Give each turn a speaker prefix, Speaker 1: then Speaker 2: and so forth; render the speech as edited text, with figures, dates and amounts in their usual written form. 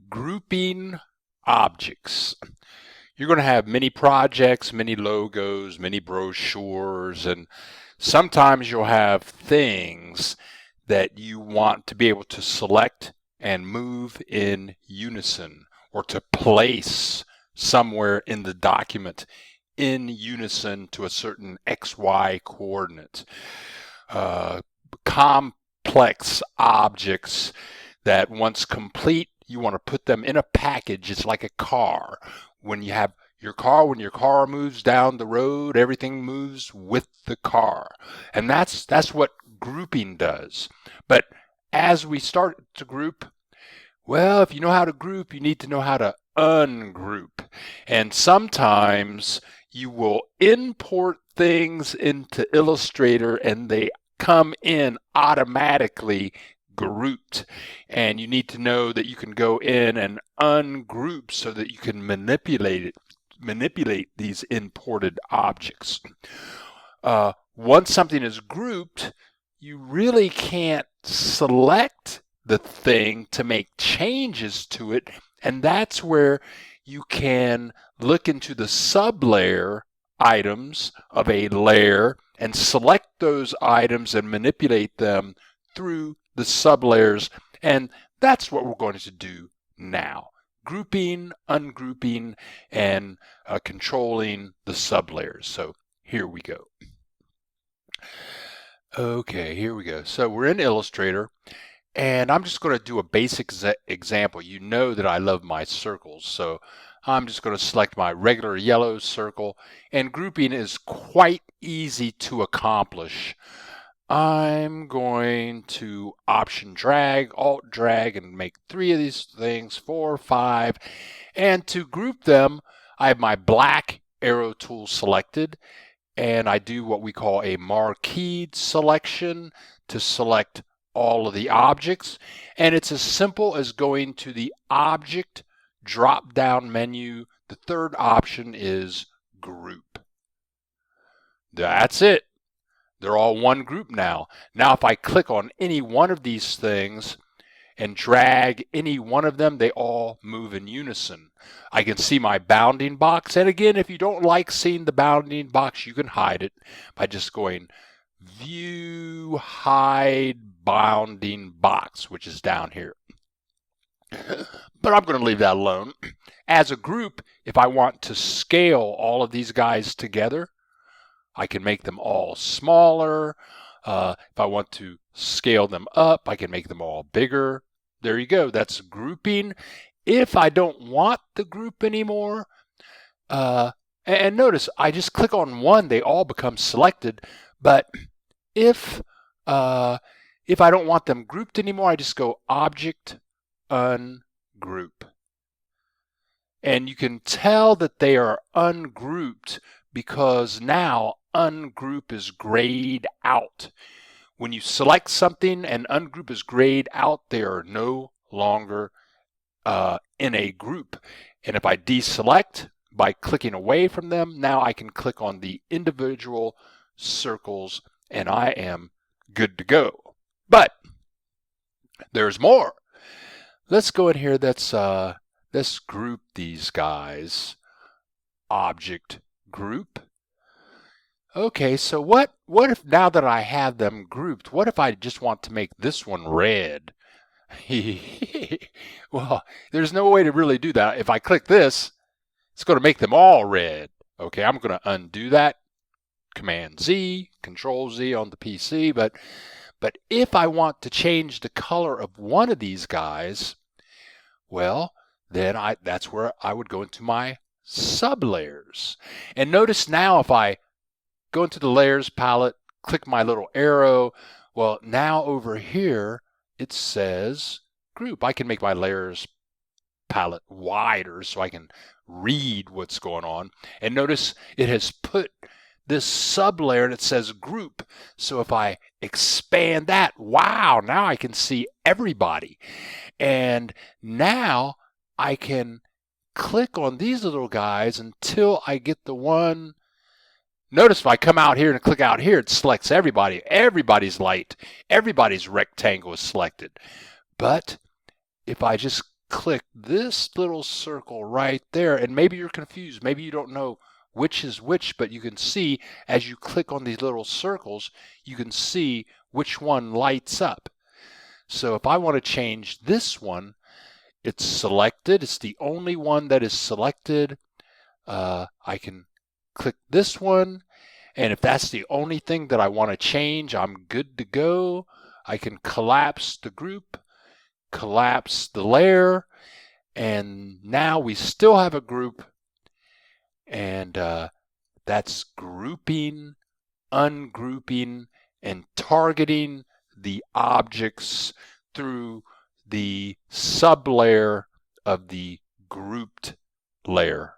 Speaker 1: grouping objects. You're going to have many projects, many logos, many brochures, and sometimes you'll have things that you want to be able to select and move in unison, or to place somewhere in the document in unison to a certain XY coordinate. Complex objects that once complete, you want to put them in a package. It's like a car. When you have your car moves down the road, everything moves with the car. And that's what grouping does. But as we start to group, well, if you know how to group, you need to know how to ungroup. And sometimes you will import things into Illustrator and they come in automatically grouped, and you need to know that you can go in and ungroup so that you can manipulate these imported objects. Once something is grouped, you really can't select the thing to make changes to it, and that's where you can look into the sublayer items of a layer and select those items and manipulate them through the sublayers, and that's what we're going to do now. Grouping, ungrouping, and controlling the sublayers. So here we go. Okay, here we go. So we're in Illustrator, and I'm just going to do a basic example. You know that I love my circles, so I'm just going to select my regular yellow circle, and grouping is quite easy to accomplish. I'm going to Option drag, Alt drag, and make 3 of these things, 4, 5. And to group them, I have my black arrow tool selected, and I do what we call a marquee selection to select all of the objects. And it's as simple as going to the Object drop-down menu. The third option is Group. That's it. They're all one group now. Now if I click on any one of these things and drag any one of them, they all move in unison. I can see my bounding box, and again, if you don't like seeing the bounding box, you can hide it by just going View, Hide Bounding Box, which is down here. But I'm going to leave that alone. As a group, if I want to scale all of these guys together, I can make them all smaller. If I want to scale them up, I can make them all bigger. There you go. That's grouping. If I don't want the group anymore, and notice I just click on one, they all become selected. But if I don't want them grouped anymore, I just go Object, Ungroup. And you can tell that they are ungrouped because now ungroup is grayed out. When you select something and ungroup is grayed out, they are no longer in a group. And if I deselect by clicking away from them, now I can click on the individual circles and I am good to go. But there's more. Let's go in here. Let's group these guys. Object group. Okay, so what if now that I have them grouped, what if I just want to make this one red? Well, there's no way to really do that. If I click this, it's going to make them all red. Okay, I'm going to undo that. Command Z, Control Z on the PC, but if I want to change the color of one of these guys, well, then that's where I would go into my sublayers. And notice now if I go into the layers palette, click my little arrow, well, now over here it says group. I can make my layers palette wider so I can read what's going on. And notice it has put this sublayer and it says group. So if I expand that, wow, now I can see everybody. And now I can click on these little guys until I get the one. Notice if I come out here and click out here, it selects everybody. Everybody's light. Everybody's rectangle is selected. But if I just click this little circle right there, and maybe you're confused. Maybe you don't know which is which, but you can see as you click on these little circles, you can see which one lights up. So if I want to change this one, it's selected. It's the only one that is selected. I can click this one, and if that's the only thing that I want to change, I'm good to go. I can collapse the group, collapse the layer, and now we still have a group, and that's grouping, ungrouping, and targeting the objects through the sublayer of the grouped layer.